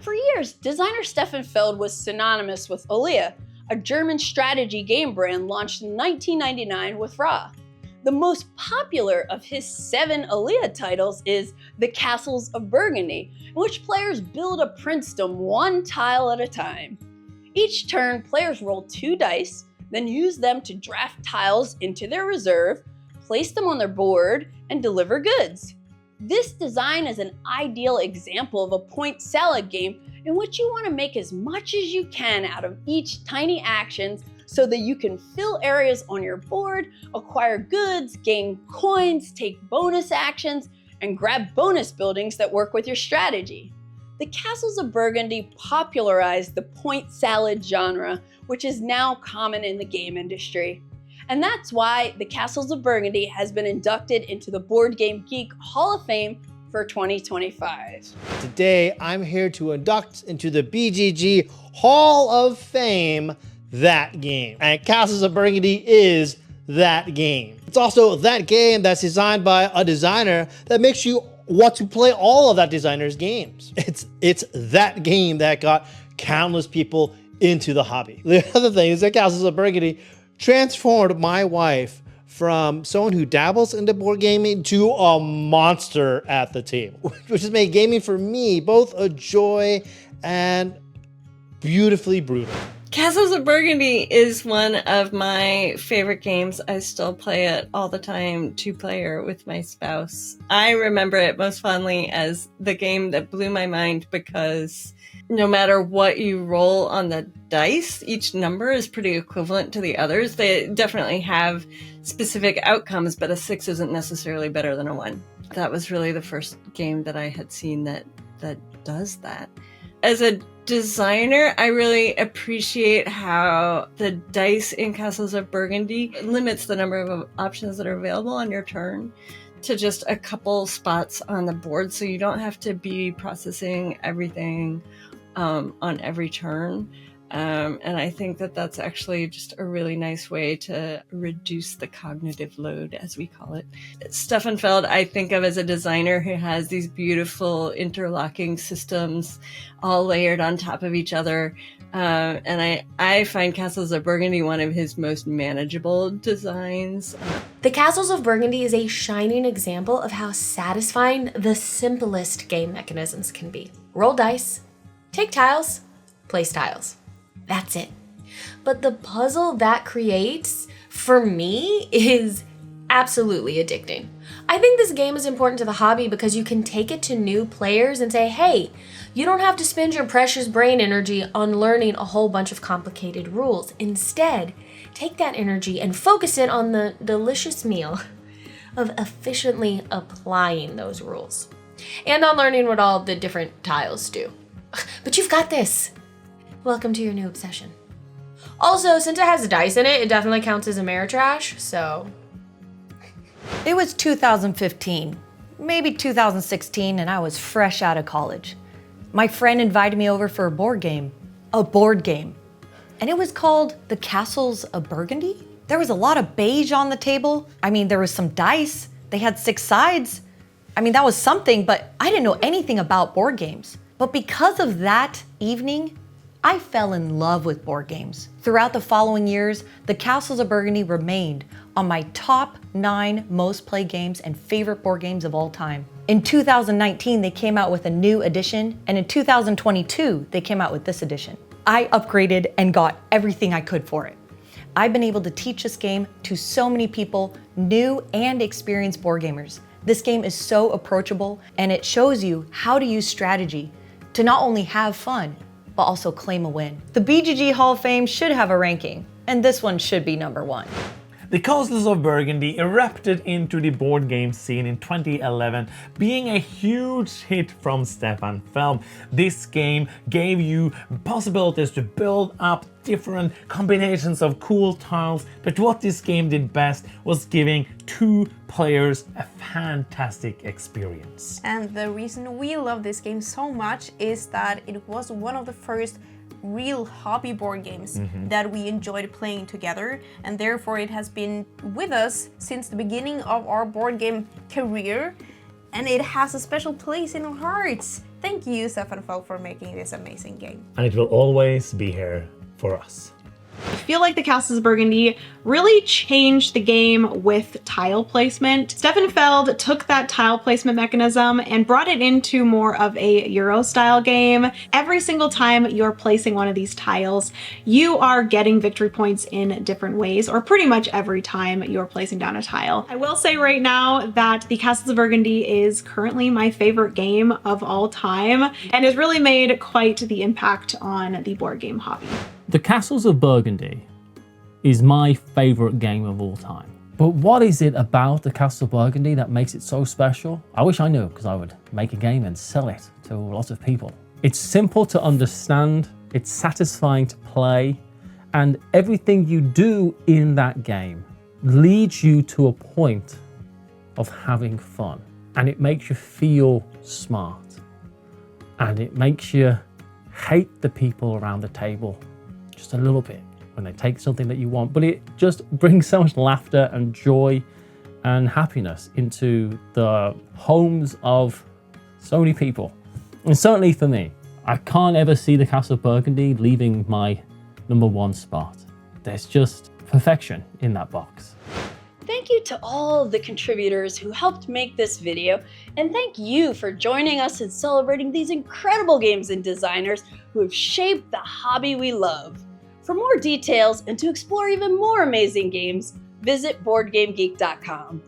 For years, designer Stefan Feld was synonymous with Alea, a German strategy game brand launched in 1999 with Ra. The most popular of his 7 Alea titles is the Castles of Burgundy, in which players build a princedom one tile at a time. Each turn, players roll 2 dice, then use them to draft tiles into their reserve, place them on their board, and deliver goods. This design is an ideal example of a point salad game in which you want to make as much as you can out of each tiny action so that you can fill areas on your board, acquire goods, gain coins, take bonus actions, and grab bonus buildings that work with your strategy. The Castles of Burgundy popularized the point salad genre, which is now common in the game industry. And that's why the Castles of Burgundy has been inducted into the BoardGameGeek Hall of Fame for 2025. Today, I'm here to induct into the BGG Hall of Fame that game. And Castles of Burgundy is that game. It's also that game that's designed by a designer that makes you want to play all of that designer's games. It's that game that got countless people into the hobby. The other thing is that Castles of Burgundy transformed my wife from someone who dabbles into board gaming to a monster at the table, which has made gaming for me both a joy and beautifully brutal. Castles of Burgundy is one of my favorite games. I still play it all the time, 2-player with my spouse. I remember it most fondly as the game that blew my mind because no matter what you roll on the dice, each number is pretty equivalent to the others. They definitely have specific outcomes, but a 6 isn't necessarily better than a 1. That was really the first game that I had seen that does that. As a designer, I really appreciate how the dice in Castles of Burgundy limits the number of options that are available on your turn to just a couple spots on the board, so you don't have to be processing everything on every turn. And I think that that's actually just a really nice way to reduce the cognitive load, as we call it. Stefan Feld, I think of as a designer who has these beautiful interlocking systems all layered on top of each other. And I find Castles of Burgundy one of his most manageable designs. The Castles of Burgundy is a shining example of how satisfying the simplest game mechanisms can be. Roll dice, take tiles, place tiles. That's it. But the puzzle that creates, for me, is absolutely addicting. I think this game is important to the hobby because you can take it to new players and say, hey, you don't have to spend your precious brain energy on learning a whole bunch of complicated rules. Instead, take that energy and focus it on the delicious meal of efficiently applying those rules and on learning what all the different tiles do. But you've got this. Welcome to your new obsession. Also, since it has dice in it, it definitely counts as Ameritrash, so... It was 2015, maybe 2016, and I was fresh out of college. My friend invited me over for a board game, and it was called the Castles of Burgundy. There was a lot of beige on the table. I mean, there was some dice. They had 6 sides. I mean, that was something, but I didn't know anything about board games. But because of that evening, I fell in love with board games. Throughout the following years, the Castles of Burgundy remained on my top 9 most played games and favorite board games of all time. In 2019, they came out with a new edition, and in 2022, they came out with this edition. I upgraded and got everything I could for it. I've been able to teach this game to so many people, new and experienced board gamers. This game is so approachable, and it shows you how to use strategy to not only have fun, but also claim a win. The BGG Hall of Fame should have a ranking, and this one should be number 1. The Castles of Burgundy erupted into the board game scene in 2011, being a huge hit from Stefan Feld. This game gave you possibilities to build up different combinations of cool tiles, but what this game did best was giving 2 players a fantastic experience. And the reason we love this game so much is that it was one of the first real hobby board games that we enjoyed playing together, and therefore it has been with us since the beginning of our board game career, and it has a special place in our hearts Thank you, Stefan Feld, for making this amazing game. And it will always be here for us. I feel like the Castles of Burgundy really changed the game with tile placement. Stefan Feld took that tile placement mechanism and brought it into more of a Euro style game. Every single time you're placing one of these tiles, you are getting victory points in different ways, or pretty much every time you're placing down a tile. I will say right now that the Castles of Burgundy is currently my favorite game of all time and has really made quite the impact on the board game hobby. The Castles of Burgundy is my favourite game of all time. But what is it about the Castles of Burgundy that makes it so special? I wish I knew, because I would make a game and sell it to lots of people. It's simple to understand, it's satisfying to play, and everything you do in that game leads you to a point of having fun. And it makes you feel smart. And it makes you hate the people around the table just a little bit when they take something that you want, but it just brings so much laughter and joy and happiness into the homes of so many people. And certainly for me, I can't ever see the Castle of Burgundy leaving my #1 spot. There's just perfection in that box. Thank you to all of the contributors who helped make this video, and thank you for joining us in celebrating these incredible games and designers who have shaped the hobby we love. For more details and to explore even more amazing games, visit BoardGameGeek.com.